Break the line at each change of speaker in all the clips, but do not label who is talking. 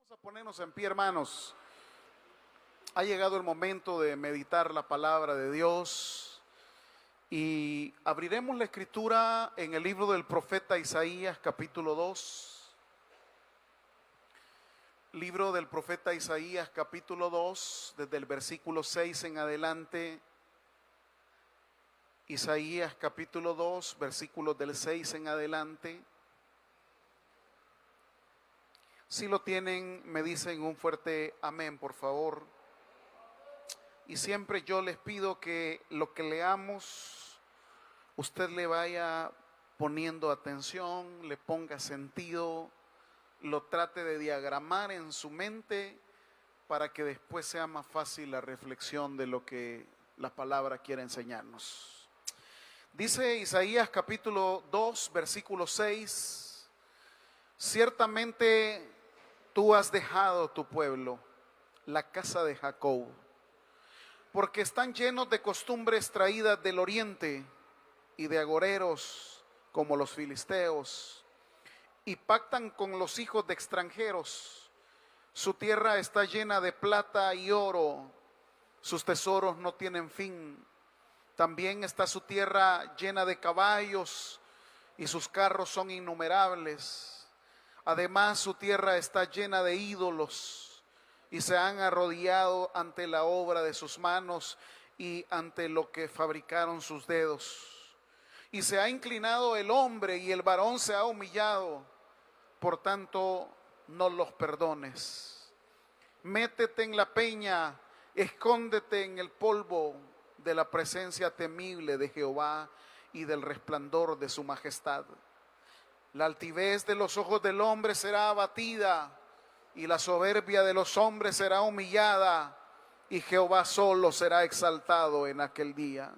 Vamos a ponernos en pie, hermanos. Ha llegado el momento de meditar la palabra de Dios y abriremos la escritura en el libro del profeta Isaías, capítulo 2. Libro del profeta Isaías, capítulo 2, desde el versículo 6 en adelante. Isaías, capítulo 2, versículos del 6 en adelante. Si lo tienen, me dicen un fuerte amén, por favor. Y siempre yo les pido que lo que leamos, usted le vaya poniendo atención, le ponga sentido, lo trate de diagramar en su mente para que después sea más fácil la reflexión de lo que la palabra quiere enseñarnos. Dice Isaías capítulo 2, versículo 6, ciertamente tú has dejado tu pueblo, la casa de Jacob, porque están llenos de costumbres traídas del oriente y de agoreros como los filisteos, y pactan con los hijos de extranjeros. Su tierra está llena de plata y oro, sus tesoros no tienen fin. También está su tierra llena de caballos y sus carros son innumerables. Además, su tierra está llena de ídolos y se han arrodillado ante la obra de sus manos y ante lo que fabricaron sus dedos. Y se ha inclinado el hombre y el varón se ha humillado. Por tanto, no los perdones. Métete en la peña, escóndete en el polvo de la presencia temible de Jehová y del resplandor de su majestad. La altivez de los ojos del hombre será abatida y la soberbia de los hombres será humillada, y Jehová solo será exaltado en aquel día.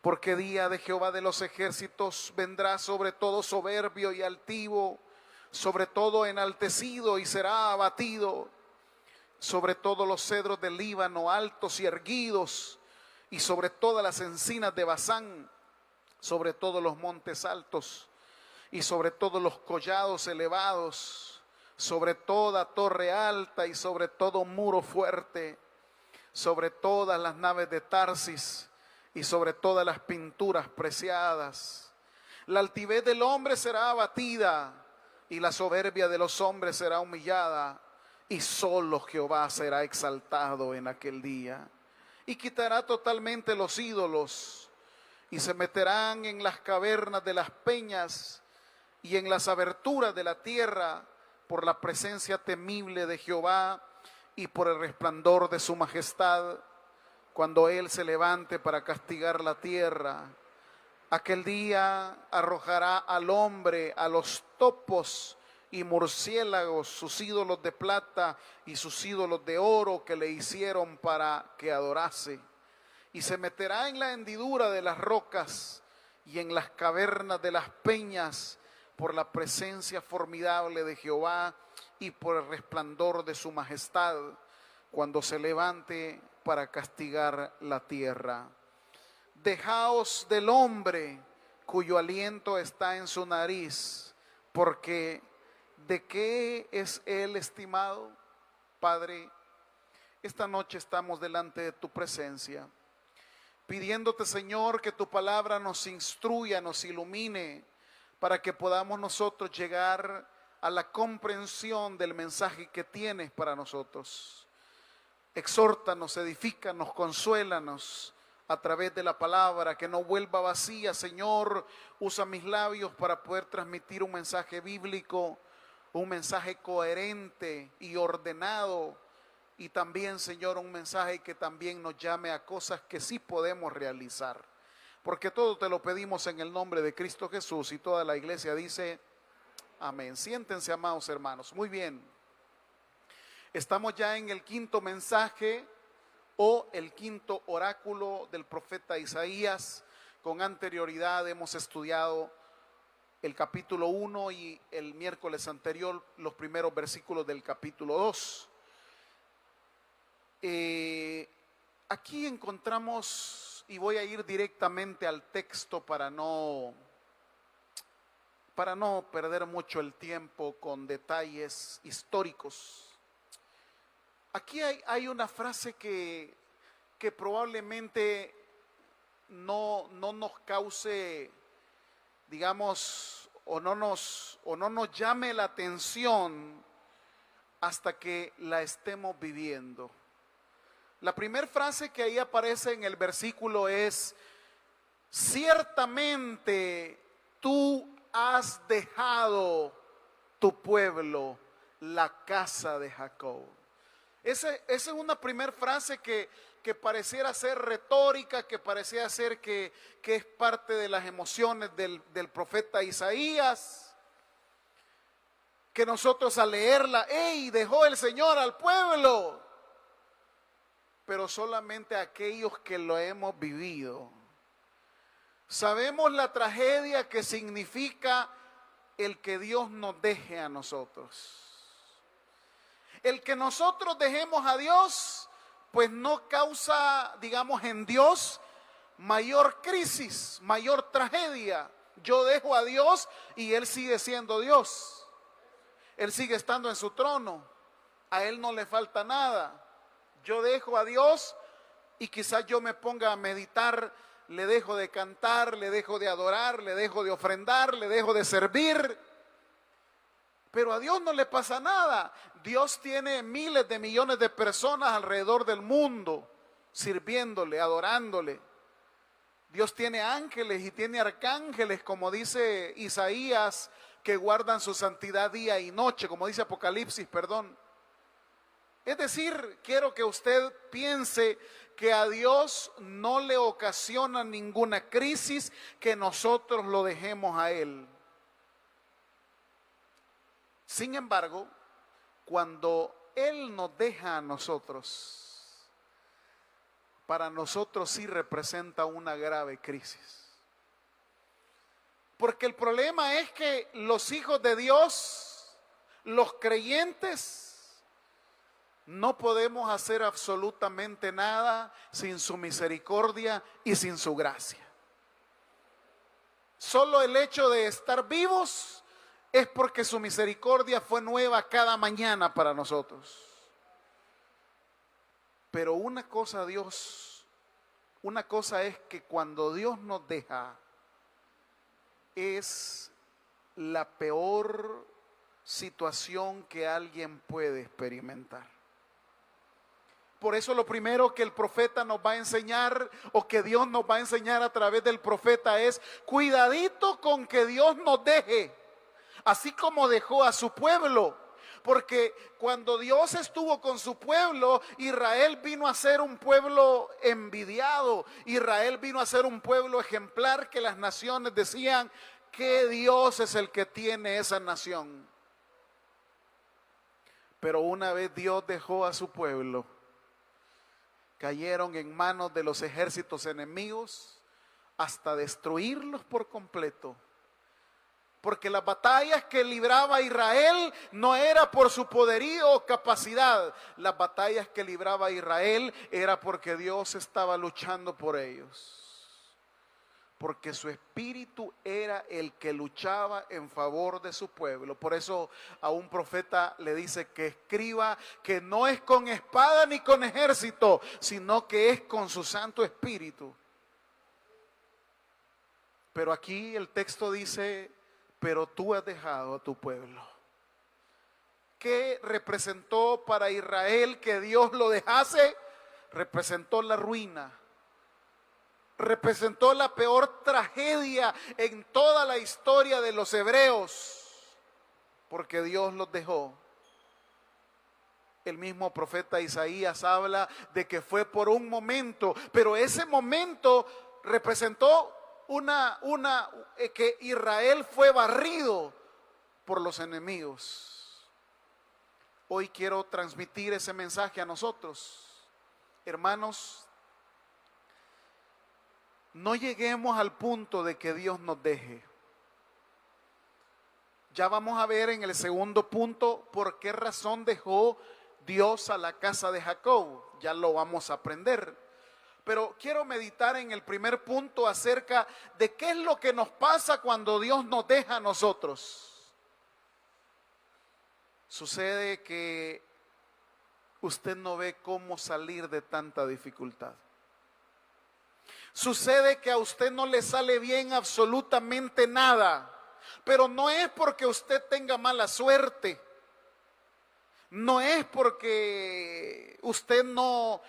Porque día de Jehová de los ejércitos vendrá sobre todo soberbio y altivo, sobre todo enaltecido y será abatido, sobre todos los cedros del Líbano altos y erguidos, y sobre todas las encinas de Basán, sobre todos los montes altos, y sobre todos los collados elevados, sobre toda torre alta y sobre todo muro fuerte, sobre todas las naves de Tarsis y sobre todas las pinturas preciadas. La altivez del hombre será abatida y la soberbia de los hombres será humillada, y solo Jehová será exaltado en aquel día. Y quitará totalmente los ídolos, y se meterán en las cavernas de las peñas y en las aberturas de la tierra por la presencia temible de Jehová y por el resplandor de su majestad, cuando Él se levante para castigar la tierra. Aquel día arrojará al hombre, a los topos y murciélagos, sus ídolos de plata y sus ídolos de oro que le hicieron para que adorase. Y se meterá en la hendidura de las rocas y en las cavernas de las peñas por la presencia formidable de Jehová y por el resplandor de su majestad, cuando se levante para castigar la tierra. Dejaos del hombre cuyo aliento está en su nariz, porque ¿de qué es él estimado? Padre, esta noche estamos delante de tu presencia, pidiéndote, Señor, que tu palabra nos instruya, nos ilumine, para que podamos nosotros llegar a la comprensión del mensaje que tienes para nosotros. Exhórtanos, edifícanos, consuélanos a través de la palabra, que no vuelva vacía. Señor, usa mis labios para poder transmitir un mensaje bíblico, un mensaje coherente y ordenado, y también, Señor, un mensaje que también nos llame a cosas que sí podemos realizar. Porque todo te lo pedimos en el nombre de Cristo Jesús, y toda la iglesia dice amén. Siéntense, amados hermanos. Muy bien. Estamos ya en el quinto mensaje o el quinto oráculo del profeta Isaías. Con anterioridad hemos estudiado el capítulo 1 y el miércoles anterior los primeros versículos del capítulo 2. Aquí encontramos, y voy a ir directamente al texto para no para no perder mucho el tiempo con detalles históricos, aquí hay una frase que probablemente no nos cause, digamos, o no nos llame la atención hasta que la estemos viviendo. La primera frase que ahí aparece en el versículo es: ciertamente tú has dejado tu pueblo, la casa de Jacob. Esa es una primera frase que pareciera ser retórica, que pareciera ser que es parte de las emociones del profeta Isaías, que nosotros al leerla, ¡ey! Dejó el Señor al pueblo. Pero solamente aquellos que lo hemos vivido sabemos la tragedia que significa el que Dios nos deje a nosotros. El que nosotros dejemos a Dios, pues no causa, digamos, en Dios mayor crisis, mayor tragedia. Yo dejo a Dios y Él sigue siendo Dios. Él sigue estando en su trono. A Él no le falta nada. Yo dejo a Dios y quizás yo me ponga a meditar, le dejo de cantar, le dejo de adorar, le dejo de ofrendar, le dejo de servir. Pero a Dios no le pasa nada. Dios tiene miles de millones de personas alrededor del mundo sirviéndole, adorándole. Dios tiene ángeles y tiene arcángeles, como dice Isaías, que guardan su santidad día y noche, como dice Apocalipsis, perdón. Es decir, quiero que usted piense que a Dios no le ocasiona ninguna crisis que nosotros lo dejemos a Él. Sin embargo, cuando Él nos deja a nosotros, para nosotros sí representa una grave crisis. Porque el problema es que los hijos de Dios, los creyentes, no podemos hacer absolutamente nada sin su misericordia y sin su gracia. Solo el hecho de estar vivos es porque su misericordia fue nueva cada mañana para nosotros. Pero una cosa es que cuando Dios nos deja, es la peor situación que alguien puede experimentar. Por eso lo primero que el profeta nos va a enseñar, o que Dios nos va a enseñar a través del profeta, es cuidadito con que Dios nos deje, así como dejó a su pueblo. Porque cuando Dios estuvo con su pueblo, Israel vino a ser un pueblo envidiado. Israel vino a ser un pueblo ejemplar que las naciones decían: ¿qué Dios es el que tiene esa nación? Pero una vez Dios dejó a su pueblo, cayeron en manos de los ejércitos enemigos hasta destruirlos por completo. Porque las batallas que libraba Israel no era por su poderío o capacidad. Las batallas que libraba Israel era porque Dios estaba luchando por ellos. Porque su espíritu era el que luchaba en favor de su pueblo. Por eso a un profeta le dice que escriba que no es con espada ni con ejército, sino que es con su Santo Espíritu. Pero aquí el texto dice: pero tú has dejado a tu pueblo. ¿Qué representó para Israel que Dios lo dejase? Representó la ruina. Representó la peor tragedia en toda la historia de los hebreos, porque Dios los dejó. El mismo profeta Isaías habla de que fue por un momento, pero ese momento representó que Israel fue barrido por los enemigos. Hoy quiero transmitir ese mensaje a nosotros. Hermanos, no lleguemos al punto de que Dios nos deje. Ya vamos a ver en el segundo punto por qué razón dejó Dios a la casa de Jacob. Ya lo vamos a aprender. Pero quiero meditar en el primer punto acerca de qué es lo que nos pasa cuando Dios nos deja a nosotros. Sucede que usted no ve cómo salir de tanta dificultad. Sucede que a usted no le sale bien absolutamente nada, pero no es porque usted tenga mala suerte. No es porque usted no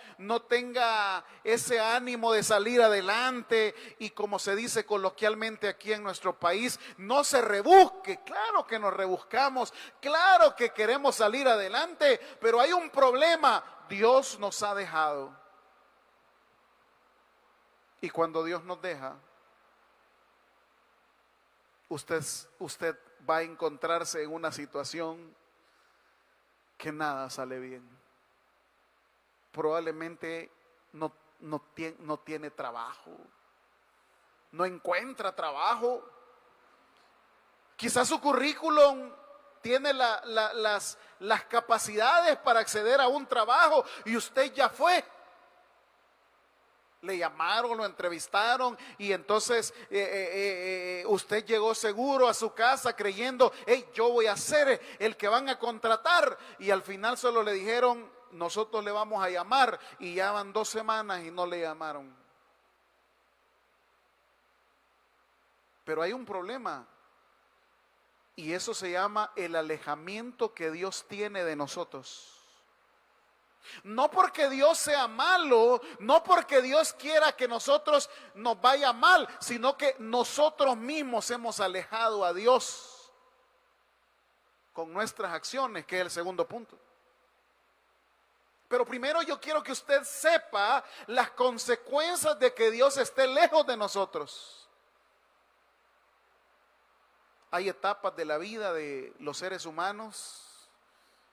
tenga ese ánimo de salir adelante y, como se dice coloquialmente aquí en nuestro país, no se rebusque. Claro que nos rebuscamos, claro que queremos salir adelante, pero hay un problema: Dios nos ha dejado. Y cuando Dios nos deja, usted va a encontrarse en una situación que nada sale bien. Probablemente no tiene trabajo, no encuentra trabajo. Quizás su currículum tiene las capacidades para acceder a un trabajo y usted ya fue. Le llamaron, lo entrevistaron y entonces usted llegó seguro a su casa creyendo: hey, yo voy a ser el que van a contratar, y al final solo le dijeron: nosotros le vamos a llamar, y ya van 2 semanas y no le llamaron. Pero hay un problema, y eso se llama el alejamiento que Dios tiene de nosotros. No porque Dios sea malo, no porque Dios quiera que nosotros nos vaya mal, sino que nosotros mismos hemos alejado a Dios con nuestras acciones, que es el segundo punto. Pero primero yo quiero que usted sepa las consecuencias de que Dios esté lejos de nosotros. Hay etapas de la vida de los seres humanos.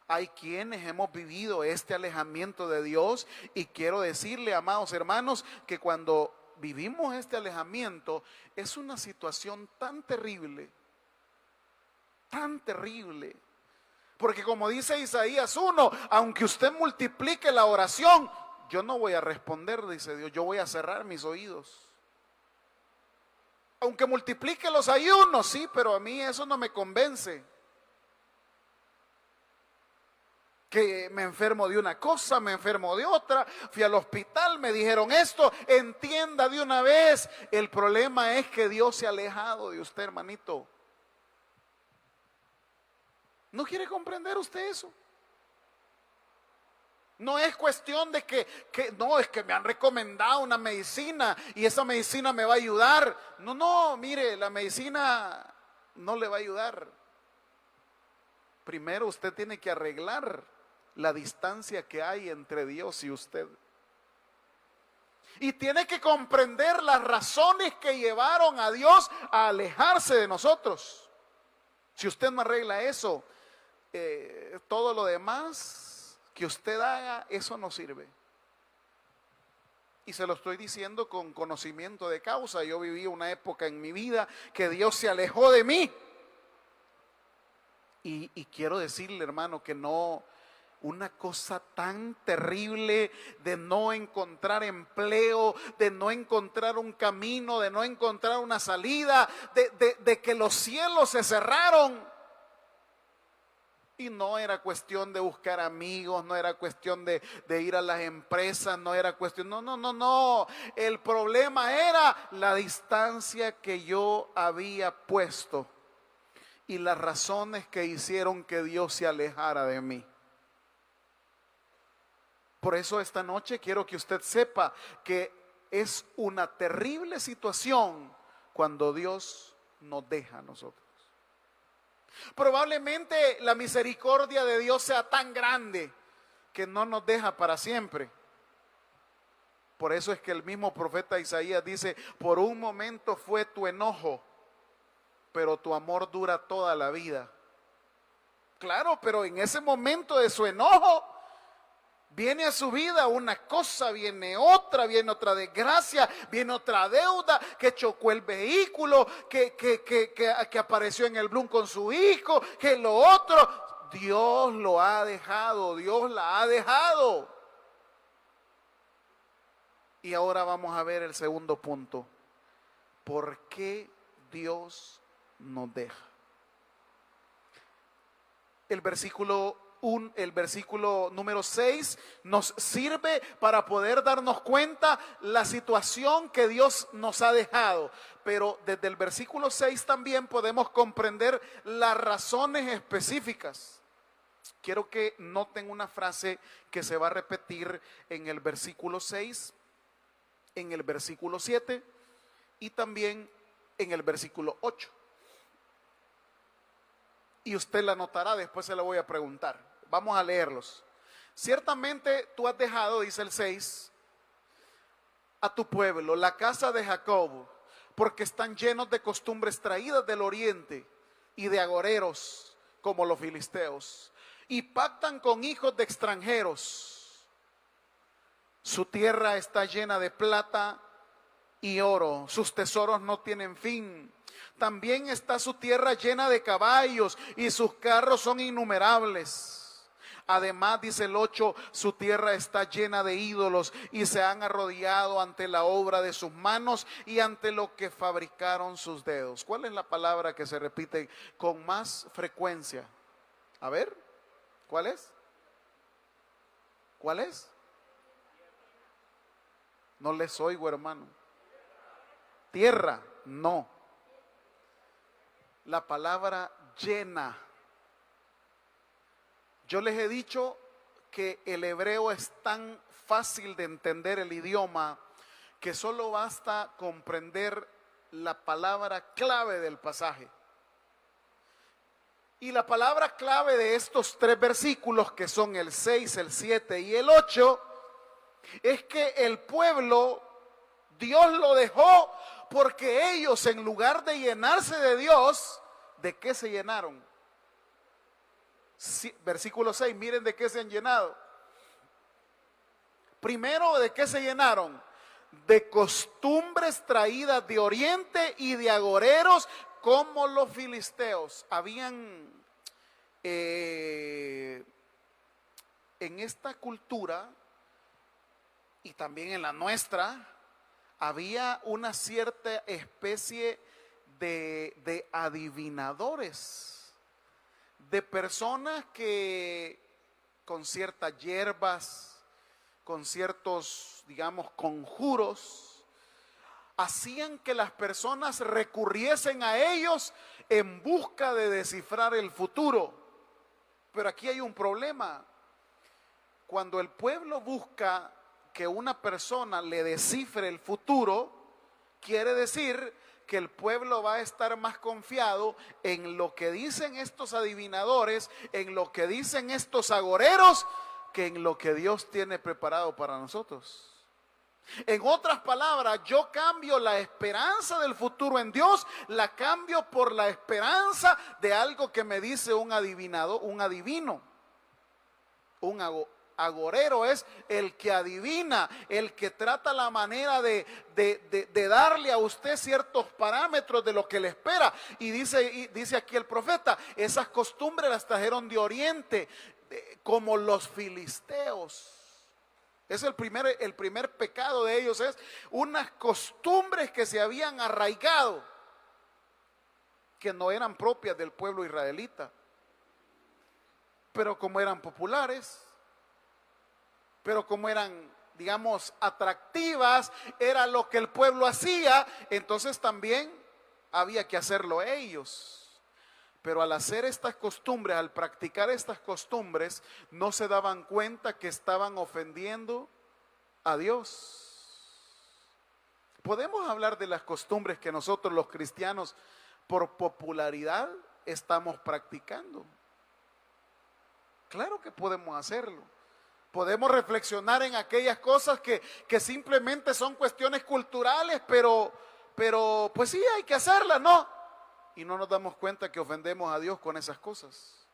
Hay quienes hemos vivido este alejamiento de Dios, y quiero decirle, amados hermanos, que cuando vivimos este alejamiento es una situación tan terrible, porque como dice Isaías 1, aunque usted multiplique la oración, yo no voy a responder, dice Dios, yo voy a cerrar mis oídos. Aunque multiplique los ayunos, sí, pero a mí eso no me convence. Que me enfermo de una cosa, me enfermo de otra, fui al hospital, me dijeron esto. Entienda de una vez, el problema es que Dios se ha alejado de usted, hermanito. ¿No quiere comprender usted eso? No es cuestión de que no, es que me han recomendado una medicina y esa medicina me va a ayudar. No, mire, la medicina no le va a ayudar. Primero usted tiene que arreglar la distancia que hay entre Dios y usted. Y tiene que comprender las razones que llevaron a Dios a alejarse de nosotros. Si usted no arregla eso, todo lo demás que usted haga, eso no sirve. Y se lo estoy diciendo con conocimiento de causa. Yo viví una época en mi vida que Dios se alejó de mí. Y quiero decirle, hermano, que no, una cosa tan terrible de no encontrar empleo, de no encontrar un camino, de no encontrar una salida, de que los cielos se cerraron. Y no era cuestión de buscar amigos, no era cuestión de ir a las empresas, no era cuestión, no. El problema era la distancia que yo había puesto y las razones que hicieron que Dios se alejara de mí. Por eso esta noche quiero que usted sepa que es una terrible situación cuando Dios nos deja a nosotros. Probablemente la misericordia de Dios sea tan grande que no nos deja para siempre. Por eso es que el mismo profeta Isaías dice: por un momento fue tu enojo, pero tu amor dura toda la vida. Claro, pero en ese momento de su enojo viene a su vida una cosa, viene otra desgracia, viene otra deuda, que chocó el vehículo, que apareció en el Bloom con su hijo, que lo otro. Dios lo ha dejado, Dios la ha dejado. Y ahora vamos a ver el segundo punto. ¿Por qué Dios nos deja? El versículo número 6 nos sirve para poder darnos cuenta la situación que Dios nos ha dejado. Pero desde el versículo 6 también podemos comprender las razones específicas. Quiero que noten una frase que se va a repetir en el versículo 6, en el versículo 7 y también en el versículo 8. Y usted la notará, después se la voy a preguntar. Vamos a leerlos. Ciertamente tú has dejado, dice el 6, a tu pueblo, la casa de Jacob, porque están llenos de costumbres traídas del oriente y de agoreros como los filisteos, y pactan con hijos de extranjeros. Su tierra está llena de plata y oro, sus tesoros no tienen fin. También está su tierra llena de caballos y sus carros son innumerables. Además, dice el 8, su tierra está llena de ídolos y se han arrodillado ante la obra de sus manos y ante lo que fabricaron sus dedos. ¿Cuál es la palabra que se repite con más frecuencia? A ver, ¿cuál es? ¿Cuál es? No les oigo, hermano. Tierra, no. La palabra llena. Yo les he dicho que el hebreo es tan fácil de entender el idioma que solo basta comprender la palabra clave del pasaje. Y la palabra clave de estos tres versículos, que son el 6, el 7 y el 8, es que el pueblo, Dios lo dejó porque ellos, en lugar de llenarse de Dios, ¿de qué se llenaron? Sí, versículo 6, miren de qué se han llenado. Primero, ¿de qué se llenaron? De costumbres traídas de oriente y de agoreros como los filisteos. Habían en esta cultura y también en la nuestra, había una cierta especie de adivinadores, de personas que con ciertas hierbas, con ciertos, digamos, conjuros, hacían que las personas recurriesen a ellos en busca de descifrar el futuro. Pero aquí hay un problema. Cuando el pueblo busca que una persona le descifre el futuro, quiere decir que el pueblo va a estar más confiado en lo que dicen estos adivinadores, en lo que dicen estos agoreros, que en lo que Dios tiene preparado para nosotros. En otras palabras, yo cambio la esperanza del futuro en Dios, la cambio por la esperanza de algo que me dice un adivinado, un adivino, agorero es el que adivina, el que trata la manera de darle a usted ciertos parámetros de lo que le espera. Y dice aquí el profeta, esas costumbres las trajeron de oriente, como los filisteos. Es el primer pecado de ellos, es unas costumbres que se habían arraigado, que no eran propias del pueblo israelita, pero como eran populares, pero como eran, digamos, atractivas, era lo que el pueblo hacía, entonces también había que hacerlo ellos. Pero al hacer estas costumbres, al practicar estas costumbres, no se daban cuenta que estaban ofendiendo a Dios. Podemos hablar de las costumbres que nosotros los cristianos por popularidad estamos practicando. Claro que podemos hacerlo. Podemos reflexionar en aquellas cosas que simplemente son cuestiones culturales, pero pues sí, hay que hacerlas, ¿no? Y no nos damos cuenta que ofendemos a Dios con esas cosas.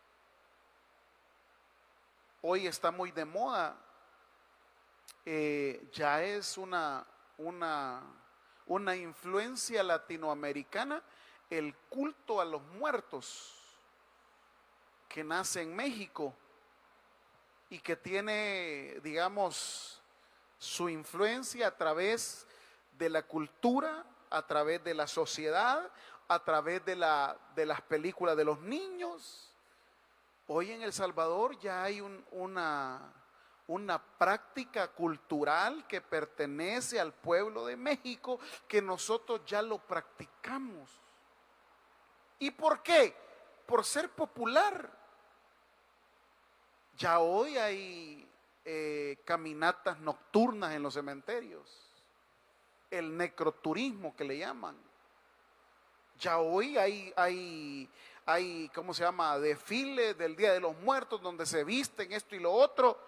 Hoy está muy de moda, ya es una influencia latinoamericana, el culto a los muertos que nace en México y que tiene, digamos, su influencia a través de la cultura, a través de la sociedad, a través de las películas de los niños. Hoy en El Salvador ya hay una práctica cultural que pertenece al pueblo de México, que nosotros ya lo practicamos. ¿Y por qué? Por ser popular. Ya hoy hay caminatas nocturnas en los cementerios, el necroturismo que le llaman. Ya hoy hay, ¿cómo se llama?, desfiles del Día de los Muertos donde se visten esto y lo otro.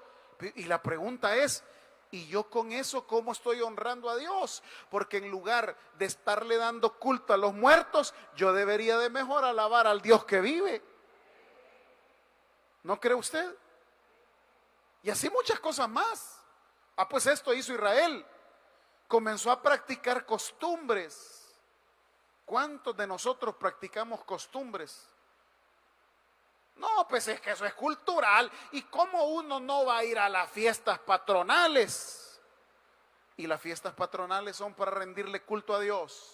Y la pregunta es, ¿y yo con eso cómo estoy honrando a Dios? Porque en lugar de estarle dando culto a los muertos, yo debería de mejor alabar al Dios que vive. ¿No cree usted? Y así muchas cosas más. Pues esto hizo Israel. Comenzó a practicar costumbres. ¿Cuántos de nosotros practicamos costumbres? No, pues es que eso es cultural. ¿Y cómo uno no va a ir a las fiestas patronales? ¿Y las fiestas patronales son para rendirle culto a Dios?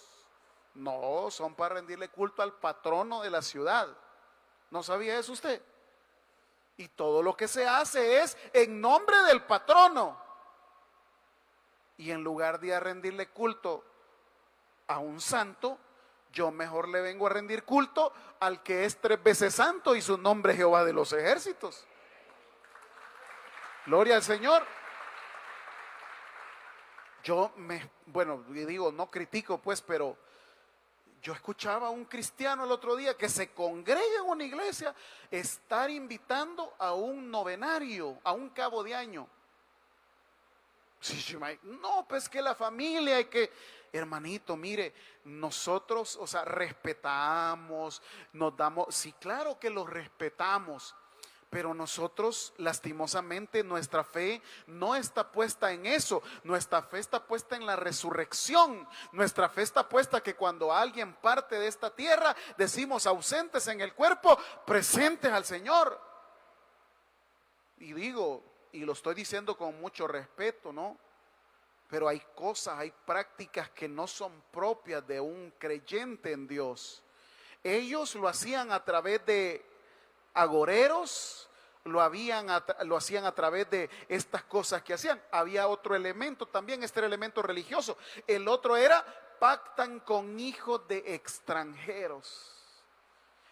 No, son para rendirle culto al patrono de la ciudad. ¿No sabía eso usted? Y todo lo que se hace es en nombre del patrono. Y en lugar de rendirle culto a un santo, yo mejor le vengo a rendir culto al que es 3 veces santo y su nombre es Jehová de los ejércitos. Gloria al Señor. Bueno, digo, no critico pues, pero yo escuchaba a un cristiano el otro día que se congrega en una iglesia estar invitando a un novenario, a un cabo de año. No, pues que la familia hay que, hermanito, mire, nosotros, o sea, respetamos, nos damos, sí, claro que los respetamos, pero nosotros, lastimosamente, nuestra fe no está puesta en eso. Nuestra fe está puesta en la resurrección. Nuestra fe está puesta que cuando alguien parte de esta tierra, decimos ausentes en el cuerpo, presentes al Señor. Y digo, y lo estoy diciendo con mucho respeto, ¿no? Pero hay cosas, hay prácticas que no son propias de un creyente en Dios. Ellos lo hacían a través de agoreros, lo hacían a través de estas cosas que hacían. Había otro elemento también, este era el elemento religioso. El otro era, pactan con hijos de extranjeros.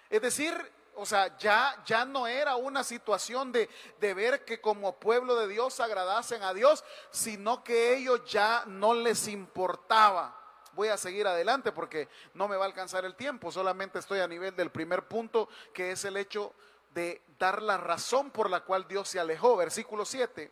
Es decir, o sea, ya no era una situación de ver que como pueblo de Dios agradasen a Dios, sino que ellos ya no les importaba. Voy a seguir adelante porque no me va a alcanzar el tiempo, solamente estoy a nivel del primer punto, que es el hecho de dar la razón por la cual Dios se alejó. Versículo 7.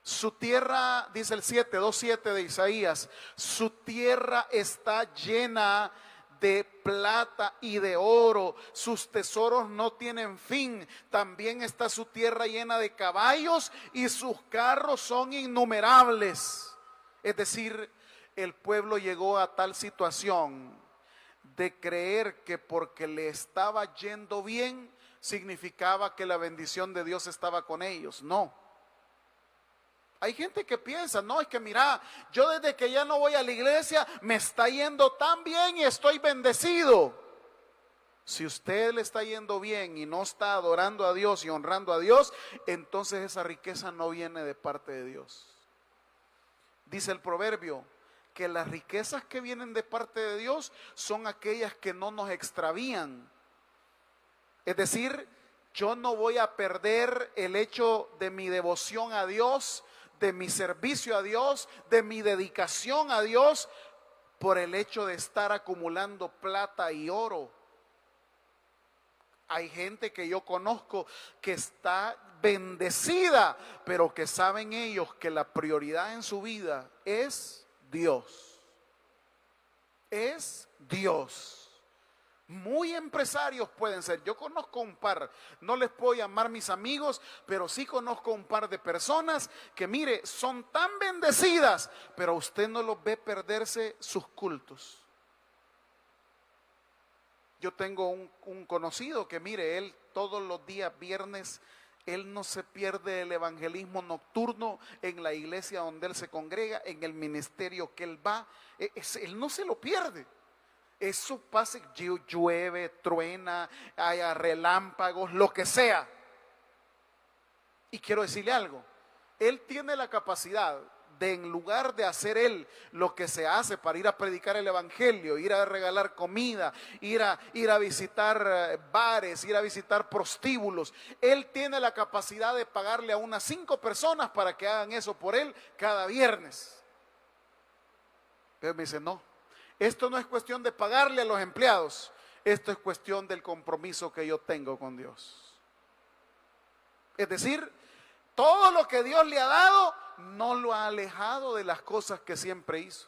Su tierra, dice el 2:7 de Isaías, su tierra está llena de plata y de oro, sus tesoros no tienen fin. También está su tierra llena de caballos y sus carros son innumerables. Es decir, el pueblo llegó a tal situación de creer que porque le estaba yendo bien significaba que la bendición de Dios estaba con ellos. No. Hay gente que piensa, no, es que mira, yo desde que ya no voy a la iglesia me está yendo tan bien y estoy bendecido. Si usted le está yendo bien y no está adorando a Dios y honrando a Dios, entonces esa riqueza no viene de parte de Dios. Dice el proverbio que las riquezas que vienen de parte de Dios son aquellas que no nos extravían. Es decir, yo no voy a perder el hecho de mi devoción a Dios, de mi servicio a Dios, de mi dedicación a Dios, por el hecho de estar acumulando plata y oro. Hay gente que yo conozco que está bendecida, pero que saben ellos que la prioridad en su vida es Dios. Es Dios. Muy empresarios pueden ser. Yo conozco un par, no les puedo llamar mis amigos, pero sí conozco un par de personas que, mire, son tan bendecidas, pero usted no los ve perderse sus cultos. Yo tengo un conocido que, mire, él todos los días viernes Él no se pierde el evangelismo nocturno en la iglesia donde él se congrega, en el ministerio que él va. Él no se lo pierde. Eso pasa, llueve, truena, haya relámpagos, lo que sea. Y quiero decirle algo, él tiene la capacidad de, en lugar de hacer él lo que se hace para ir a predicar el evangelio, ir a regalar comida, ir a visitar bares, ir a visitar prostíbulos, él tiene la capacidad de pagarle a unas 5 personas para que hagan eso por él cada viernes. Pero me dice, no, esto no es cuestión de pagarle a los empleados, esto es cuestión del compromiso que yo tengo con Dios. Es decir, todo lo que Dios le ha dado no lo ha alejado de las cosas que siempre hizo.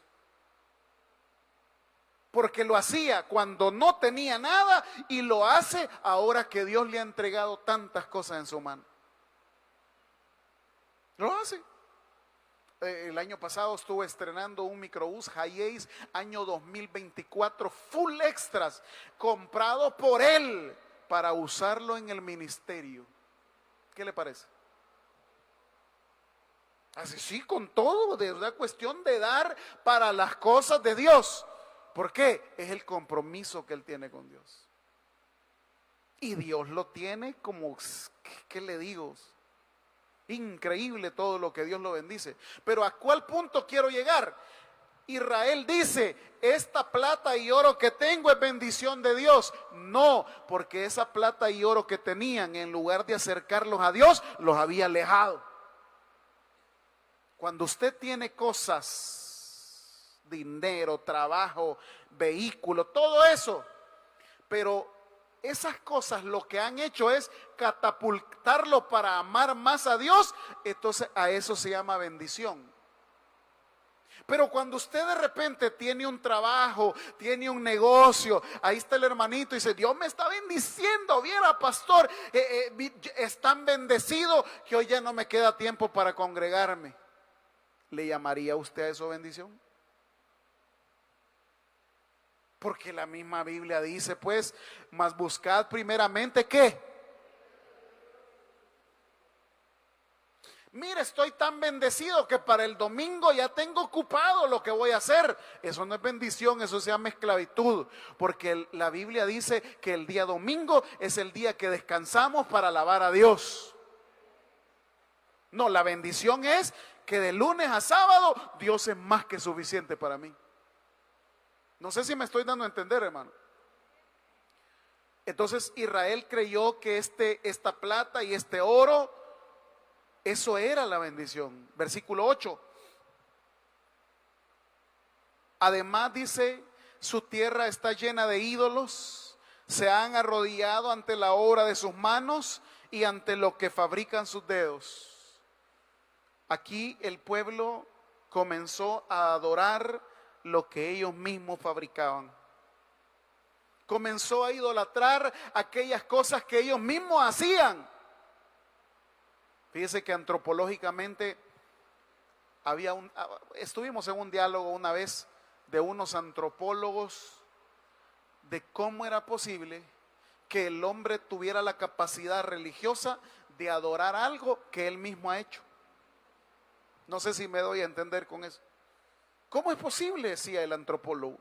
Porque lo hacía cuando no tenía nada y lo hace ahora que Dios le ha entregado tantas cosas en su mano. Lo hace. El año pasado estuve estrenando un microbús Hi-Ace año 2024, full extras, comprado por él para usarlo en el ministerio. ¿Qué le parece? Así sí, con todo, de una cuestión de dar para las cosas de Dios. ¿Por qué? Es el compromiso que él tiene con Dios. Y Dios lo tiene como, ¿qué le digo? Increíble todo lo que Dios lo bendice. Pero ¿a cuál punto quiero llegar? Israel dice, esta plata y oro que tengo es bendición de Dios. No, porque esa plata y oro que tenían, en lugar de acercarlos a Dios, los había alejado. Cuando usted tiene cosas, dinero, trabajo, vehículo, todo eso, pero esas cosas lo que han hecho es catapultarlo para amar más a Dios, entonces a eso se llama bendición. Pero cuando usted de repente tiene un trabajo, tiene un negocio, ahí está el hermanito y dice, Dios me está bendiciendo, viera pastor, es tan bendecido que hoy ya no me queda tiempo para congregarme. ¿Le llamaría usted a eso bendición? Porque la misma Biblia dice, pues, mas buscad primeramente, ¿qué? Mire, estoy tan bendecido que para el domingo ya tengo ocupado lo que voy a hacer. Eso no es bendición, eso se llama esclavitud. Porque la Biblia dice que el día domingo es el día que descansamos para alabar a Dios. No, la bendición es que de lunes a sábado Dios es más que suficiente para mí. No sé si me estoy dando a entender, hermano. Entonces Israel creyó que esta plata y este oro, eso era la bendición. Versículo 8. Además dice, su tierra está llena de ídolos, se han arrodillado ante la obra de sus manos y ante lo que fabrican sus dedos. Aquí el pueblo comenzó a adorar lo que ellos mismos fabricaban. Comenzó a idolatrar aquellas cosas que ellos mismos hacían. Fíjese que antropológicamente estuvimos en un diálogo una vez de unos antropólogos de cómo era posible que el hombre tuviera la capacidad religiosa de adorar algo que él mismo ha hecho. No sé si me doy a entender con eso. ¿Cómo es posible, decía el antropólogo,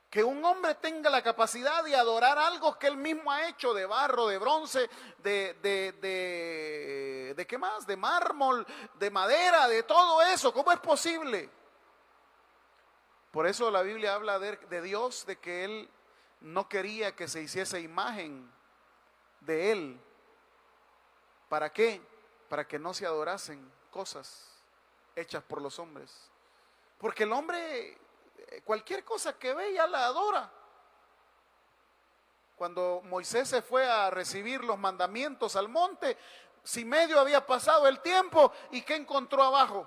que un hombre tenga la capacidad de adorar algo que él mismo ha hecho de barro, de bronce, de qué más, de mármol, de madera, de todo eso? ¿Cómo es posible? Por eso la Biblia habla de Dios, de que Él no quería que se hiciese imagen de Él. ¿Para qué? Para que no se adorasen cosas hechas por los hombres. Porque el hombre, cualquier cosa que ve ya la adora. Cuando Moisés se fue a recibir los mandamientos al monte, si medio había pasado el tiempo, ¿y qué encontró abajo?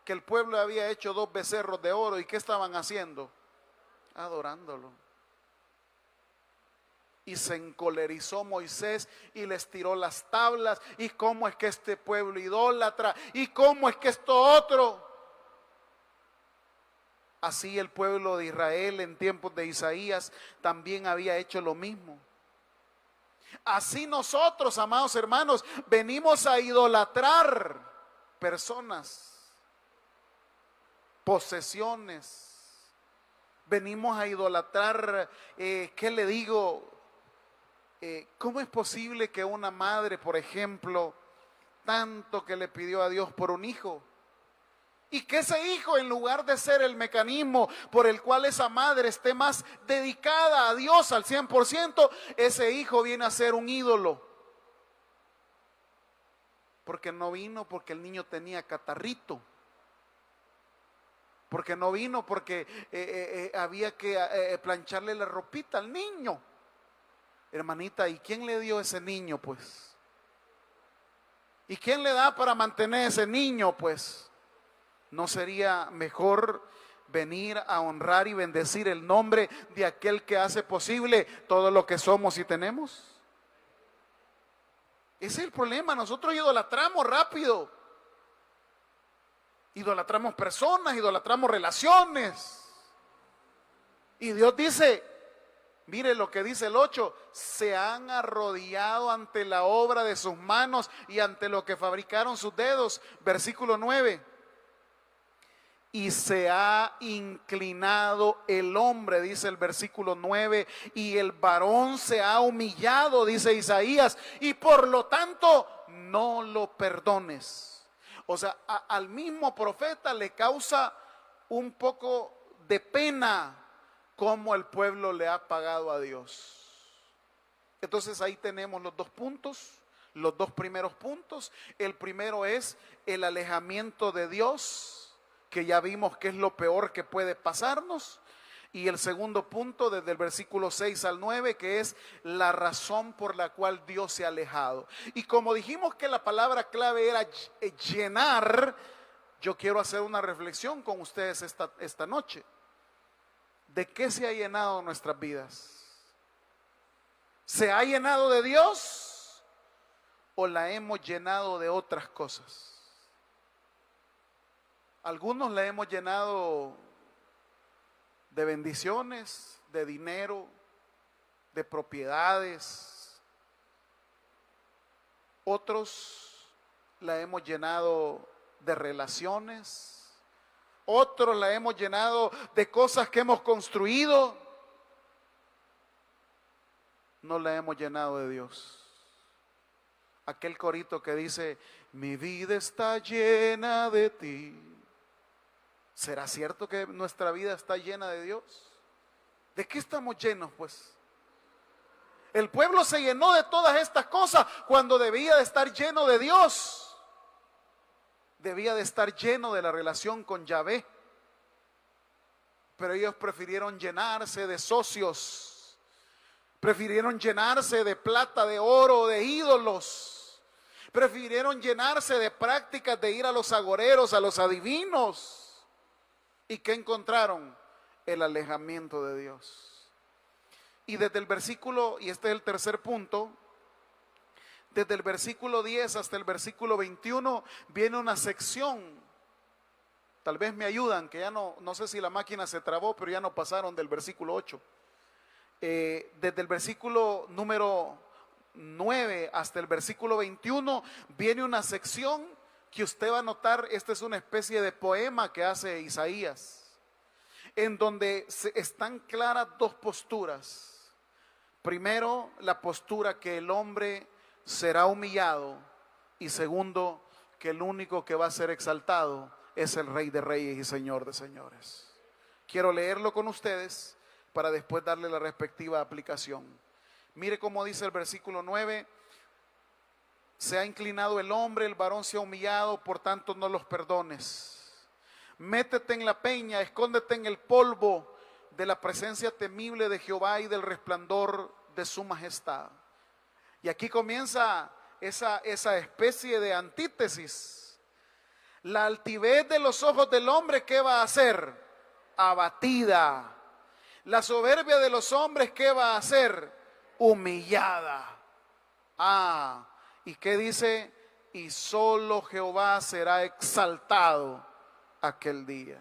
Que el pueblo había hecho 2 becerros de oro. ¿Y qué estaban haciendo? Adorándolo. Y se encolerizó Moisés y les tiró las tablas. ¿Y cómo es que este pueblo idólatra? ¿Y cómo es que esto otro? Así el pueblo de Israel en tiempos de Isaías también había hecho lo mismo. Así nosotros, amados hermanos, venimos a idolatrar personas, posesiones. Venimos a idolatrar, ¿qué le digo? ¿Cómo es posible que una madre, por ejemplo, tanto que le pidió a Dios por un hijo, y que ese hijo, en lugar de ser el mecanismo por el cual esa madre esté más dedicada a Dios al 100%, ese hijo viene a ser un ídolo? Porque no vino porque el niño tenía catarrito. Porque no vino porque había que plancharle la ropita al niño. Hermanita, ¿y quién le dio ese niño, pues? ¿Y quién le da para mantener ese niño, pues? ¿No sería mejor venir a honrar y bendecir el nombre de aquel que hace posible todo lo que somos y tenemos? Ese es el problema. Nosotros idolatramos rápido. Idolatramos personas, idolatramos relaciones. Y Dios dice, mire lo que dice el 8, se han arrodillado ante la obra de sus manos y ante lo que fabricaron sus dedos. Versículo 9. Y se ha inclinado el hombre, dice el versículo 9, y el varón se ha humillado, dice Isaías, y por lo tanto no lo perdones. O sea, al mismo profeta le causa un poco de pena cómo el pueblo le ha pagado a Dios. Entonces ahí tenemos los dos puntos, los dos primeros puntos. El primero es el alejamiento de Dios, que ya vimos que es lo peor que puede pasarnos. Y el segundo punto, desde el versículo 6 al 9, que es la razón por la cual Dios se ha alejado. Y como dijimos que la palabra clave era llenar, yo quiero hacer una reflexión con ustedes esta noche. ¿De qué se ha llenado nuestras vidas? ¿Se ha llenado de Dios o la hemos llenado de otras cosas? Algunos la hemos llenado de bendiciones, de dinero, de propiedades. Otros la hemos llenado de relaciones. Otros la hemos llenado de cosas que hemos construido. No la hemos llenado de Dios. Aquel corito que dice, mi vida está llena de ti. ¿Será cierto que nuestra vida está llena de Dios? ¿De qué estamos llenos, pues? El pueblo se llenó de todas estas cosas cuando debía de estar lleno de Dios. Debía de estar lleno de la relación con Yahvé. Pero ellos prefirieron llenarse de socios. Prefirieron llenarse de plata, de oro, de ídolos. Prefirieron llenarse de prácticas de ir a los agoreros, a los adivinos. ¿Y qué encontraron? El alejamiento de Dios. Y desde el versículo, y este es el tercer punto, desde el versículo 10 hasta el versículo 21 viene una sección. Tal vez me ayudan, que ya no sé si la máquina se trabó, pero ya no pasaron del versículo 8. Desde el versículo número 9 hasta el versículo 21 viene una sección que usted va a notar. Esta es una especie de poema que hace Isaías, en donde están claras dos posturas. Primero, la postura que el hombre será humillado, y segundo, que el único que va a ser exaltado es el Rey de Reyes y Señor de Señores. Quiero leerlo con ustedes para después darle la respectiva aplicación. Mire cómo dice el versículo 9. Se ha inclinado el hombre, el varón se ha humillado, por tanto no los perdones. Métete en la peña, escóndete en el polvo de la presencia temible de Jehová y del resplandor de su majestad. Y aquí comienza esa especie de antítesis. La altivez de los ojos del hombre, ¿qué va a hacer? Abatida. La soberbia de los hombres, ¿qué va a hacer? Humillada. ¿Y qué dice? Y solo Jehová será exaltado aquel día.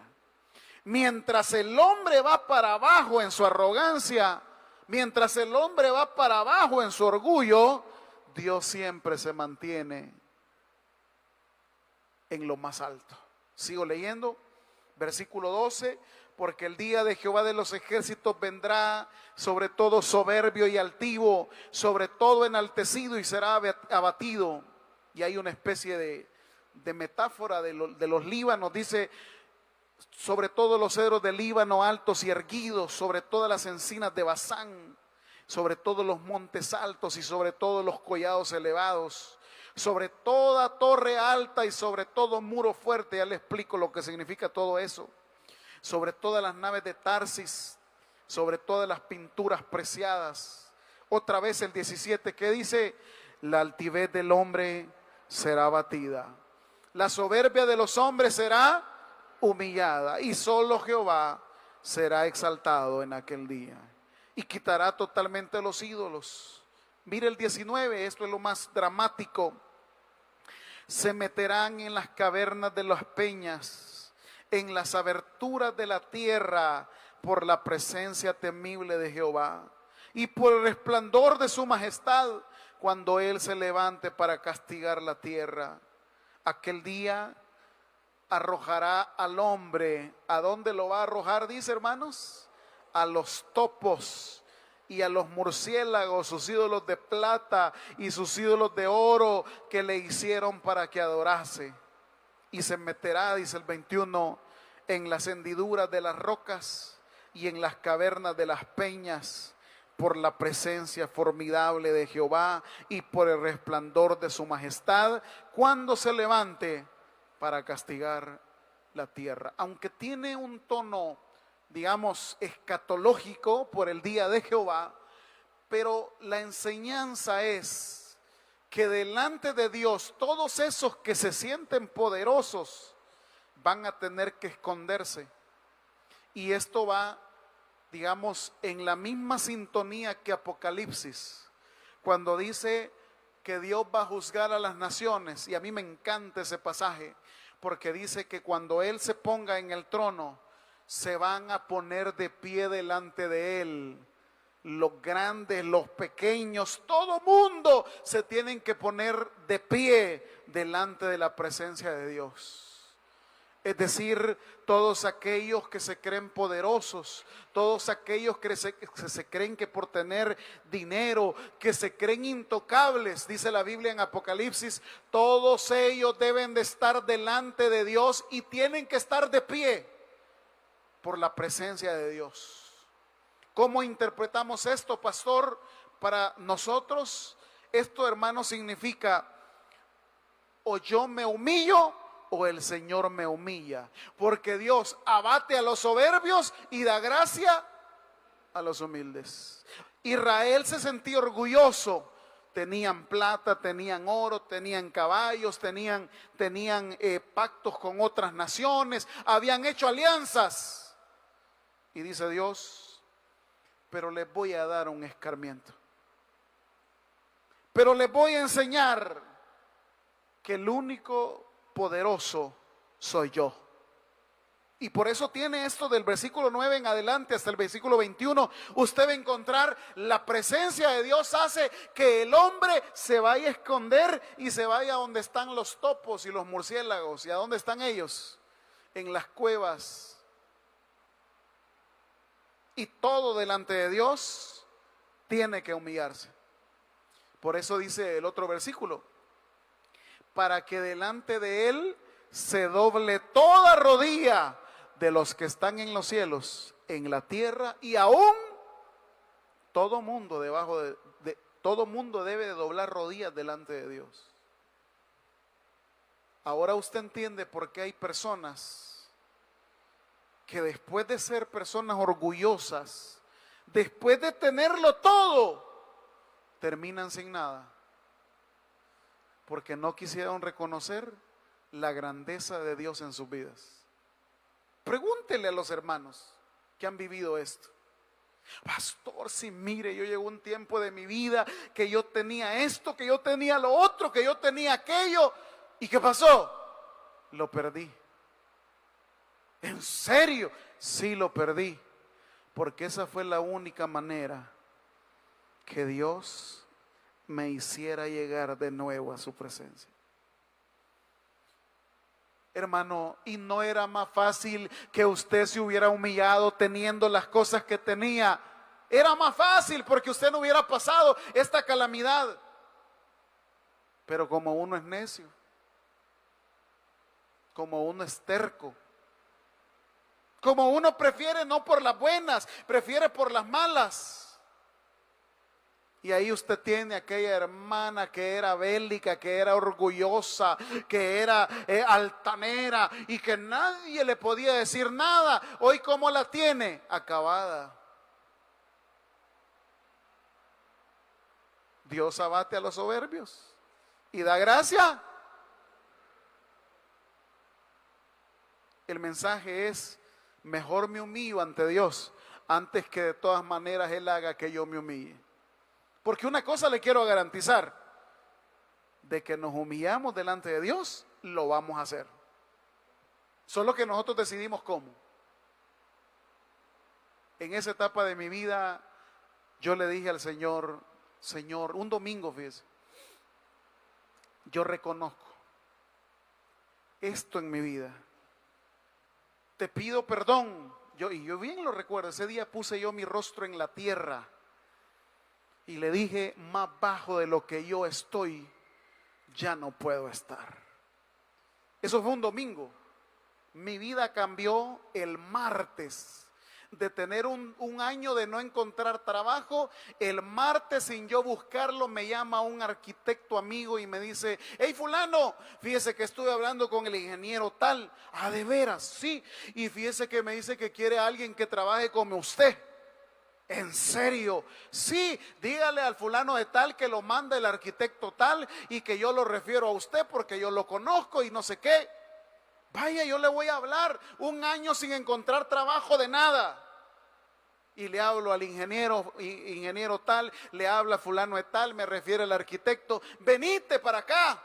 Mientras el hombre va para abajo en su arrogancia, Mientras el hombre va para abajo en su orgullo, Dios siempre se mantiene en lo más alto. Sigo leyendo, versículo 12, porque el día de Jehová de los ejércitos vendrá sobre todo soberbio y altivo, sobre todo enaltecido, y será abatido. Y hay una especie de metáfora de los Líbanos, dice, sobre todo los cedros del Líbano altos y erguidos, sobre todas las encinas de Basán, sobre todos los montes altos y sobre todos los collados elevados, sobre toda torre alta y sobre todo muro fuerte. Ya le explico lo que significa todo eso. Sobre todas las naves de Tarsis, sobre todas las pinturas preciadas. Otra vez el 17 que dice, la altivez del hombre será abatida, la soberbia de los hombres será humillada, y solo Jehová será exaltado en aquel día, y quitará totalmente los ídolos. Mire el 19, esto es lo más dramático. Se meterán en las cavernas de las peñas, en las aberturas de la tierra, por la presencia temible de Jehová y por el resplandor de su majestad, cuando Él se levante para castigar la tierra. Aquel día arrojará al hombre. ¿A dónde lo va a arrojar? Dice, hermanos, a los topos y a los murciélagos, sus ídolos de plata y sus ídolos de oro que le hicieron para que adorase. Y se meterá, dice el 21, en las hendiduras de las rocas y en las cavernas de las peñas, por la presencia formidable de Jehová y por el resplandor de su majestad, cuando se levante para castigar la tierra. Aunque tiene un tono, digamos, escatológico por el día de Jehová, pero la enseñanza es que delante de Dios todos esos que se sienten poderosos van a tener que esconderse. Y esto va, digamos, en la misma sintonía que Apocalipsis, cuando dice que Dios va a juzgar a las naciones. Y a mí me encanta ese pasaje, porque dice que cuando Él se ponga en el trono, se van a poner de pie delante de Él, los grandes, los pequeños, todo mundo se tienen que poner de pie delante de la presencia de Dios. Es decir, todos aquellos que se creen poderosos, todos aquellos que se creen que por tener dinero, que se creen intocables, dice la Biblia en Apocalipsis, todos ellos deben de estar delante de Dios y tienen que estar de pie por la presencia de Dios. ¿Cómo interpretamos esto, pastor? Para nosotros, esto, hermano, significa o yo me humillo o el Señor me humilla, porque Dios abate a los soberbios y da gracia a los humildes. Israel se sentía orgulloso. Tenían plata, tenían oro, tenían caballos, tenían pactos con otras naciones, habían hecho alianzas. Y dice Dios, pero les voy a dar un escarmiento. Pero les voy a enseñar que el único poderoso soy yo. Y por eso tiene esto del versículo 9 en adelante hasta el versículo 21. Usted va a encontrar la presencia de Dios hace que el hombre se vaya a esconder y se vaya a donde están los topos y los murciélagos. ¿Y a dónde están ellos? En las cuevas. Y todo delante de Dios tiene que humillarse. Por eso dice el otro versículo, para que delante de Él se doble toda rodilla de los que están en los cielos, en la tierra, y aún todo mundo todo mundo debe de doblar rodillas delante de Dios. Ahora usted entiende por qué hay personas que después de ser personas orgullosas, después de tenerlo todo, terminan sin nada, porque no quisieron reconocer la grandeza de Dios en sus vidas. Pregúntele a los hermanos que han vivido esto. Pastor, si mire, yo llegó un tiempo de mi vida que yo tenía esto, que yo tenía lo otro, que yo tenía aquello, ¿y qué pasó? Lo perdí. ¿En serio? Sí, lo perdí, porque esa fue la única manera que Dios me hiciera llegar de nuevo a su presencia. Hermano, ¿y no era más fácil que usted se hubiera humillado teniendo las cosas que tenía? Era más fácil porque usted no hubiera pasado esta calamidad. Pero como uno es necio, como uno es terco, como uno prefiere no por las buenas, prefiere por las malas. Y ahí usted tiene aquella hermana que era bélica, que era orgullosa, que era altanera y que nadie le podía decir nada. Hoy, ¿cómo la tiene? Acabada. Dios abate a los soberbios y da gracia. El mensaje es: mejor me humillo ante Dios antes que de todas maneras Él haga que yo me humille. Porque una cosa le quiero garantizar: de que nos humillamos delante de Dios, lo vamos a hacer. Solo que nosotros decidimos cómo. En esa etapa de mi vida, yo le dije al Señor: Señor, un domingo, fíjese, yo reconozco esto en mi vida. Te pido perdón. Yo bien lo recuerdo, ese día puse yo mi rostro en la tierra y le dije: más bajo de lo que yo estoy, ya no puedo estar. Eso fue un domingo. Mi vida cambió el martes. De tener un año de no encontrar trabajo, el martes, sin yo buscarlo, me llama un arquitecto amigo y me dice: hey fulano, fíjese que estuve hablando con el ingeniero tal. Ah, ¿de veras? Sí. Y fíjese que me dice que quiere a alguien que trabaje como usted. ¿En serio? Sí, dígale al fulano de tal que lo manda el arquitecto tal y que yo lo refiero a usted porque yo lo conozco y no sé qué. Vaya, yo le voy a hablar. Un año sin encontrar trabajo de nada. Y le hablo al ingeniero tal, le habla fulano de tal, me refiere al arquitecto: venite para acá.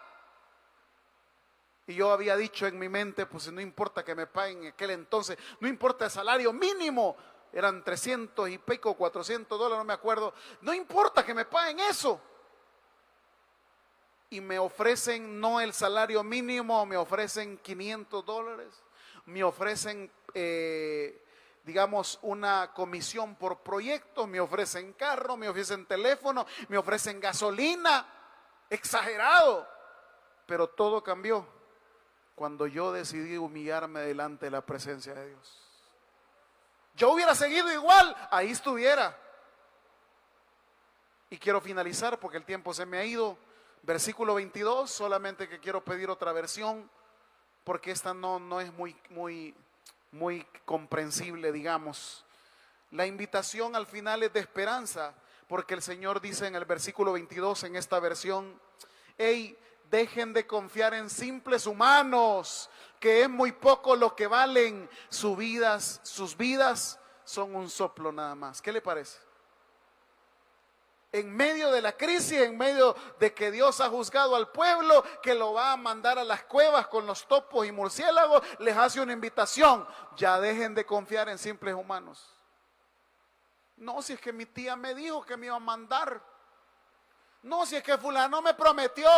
Y yo había dicho en mi mente: pues no importa que me paguen en aquel entonces, no importa el salario mínimo, eran 300 y pico, $400, no me acuerdo, no importa que me paguen eso. Y me ofrecen no el salario mínimo, me ofrecen $500, me ofrecen digamos una comisión por proyecto, me ofrecen carro, me ofrecen teléfono, me ofrecen gasolina. Exagerado. Pero todo cambió cuando yo decidí humillarme delante de la presencia de Dios. Yo hubiera seguido igual, ahí estuviera. Y quiero finalizar porque el tiempo se me ha ido. Versículo 22, solamente que quiero pedir otra versión, porque esta no es muy comprensible, digamos. La invitación al final es de esperanza, porque el Señor dice en el versículo 22 en esta versión: hey, dejen de confiar en simples humanos, que es muy poco lo que valen. Sus vidas son un soplo nada más. ¿Qué le parece? En medio de la crisis, en medio de que Dios ha juzgado al pueblo, que lo va a mandar a las cuevas con los topos y murciélagos, les hace una invitación: ya dejen de confiar en simples humanos. No, si es que mi tía me dijo que me iba a mandar. No, si es que fulano me prometió.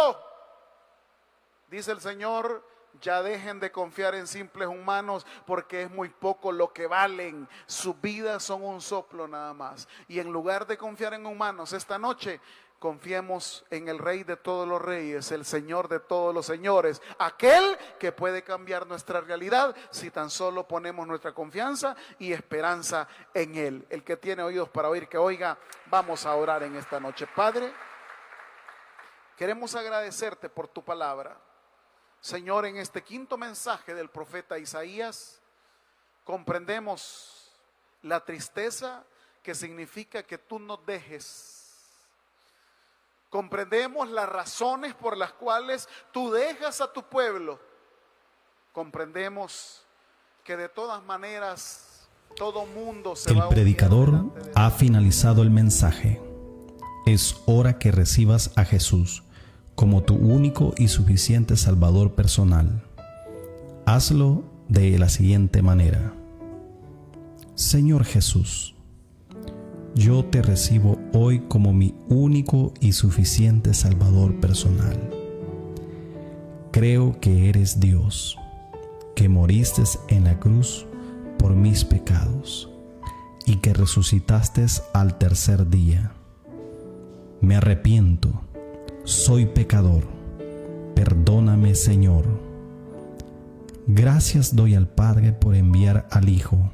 Dice el Señor: ya dejen de confiar en simples humanos, porque es muy poco lo que valen. Sus vidas son un soplo nada más. Y en lugar de confiar en humanos, esta noche confiemos en el Rey de todos los reyes, el Señor de todos los señores, aquel que puede cambiar nuestra realidad si tan solo ponemos nuestra confianza y esperanza en Él. El que tiene oídos para oír, que oiga. Vamos a orar en esta noche. Padre, queremos agradecerte por tu palabra. Señor, en este quinto mensaje del profeta Isaías, comprendemos la tristeza que significa que tú nos dejes. Comprendemos las razones por las cuales tú dejas a tu pueblo. Comprendemos que de todas maneras todo mundo se va a... El
predicador ha finalizado el mensaje. Es hora que recibas a Jesús como tu único y suficiente Salvador personal. Hazlo de la siguiente manera: Señor Jesús, yo te recibo hoy como mi único y suficiente Salvador personal. Creo que eres Dios, que moriste en la cruz por mis pecados y que resucitaste al tercer día. Me arrepiento, soy pecador, perdóname, Señor. Gracias doy al Padre por enviar al Hijo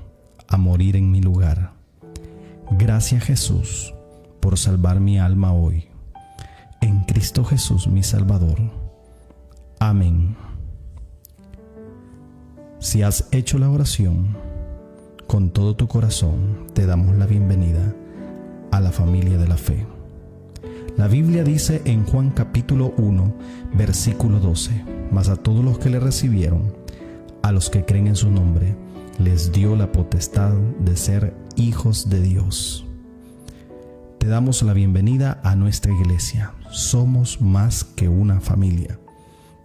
a morir en mi lugar. Gracias, Jesús, por salvar mi alma hoy. En Cristo Jesús, mi Salvador. Amén. Si has hecho la oración con todo tu corazón, te damos la bienvenida a la familia de la fe. La Biblia dice en Juan capítulo 1, versículo 12: mas a todos los que le recibieron, a los que creen en su nombre, les dio la potestad de ser hijos de Dios. Te damos la bienvenida a nuestra iglesia. Somos más que una familia.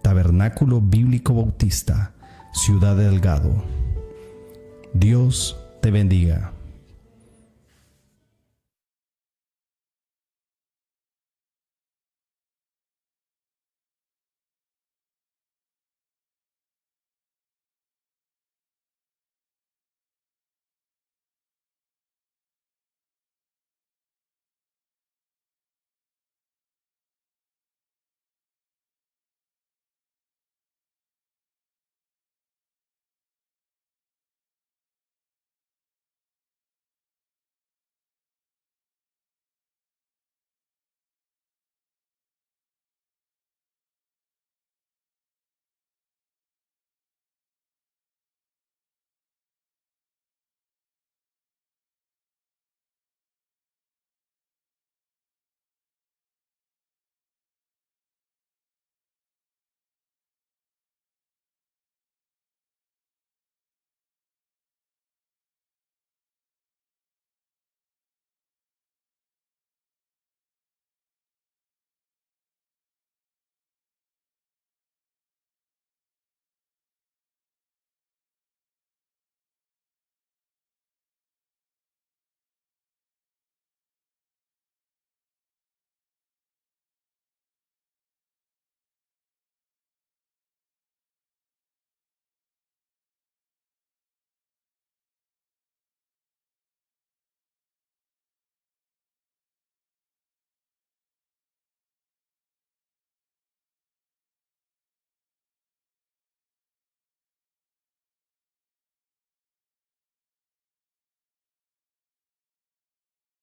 Tabernáculo Bíblico Bautista, Ciudad de Delgado. Dios te bendiga.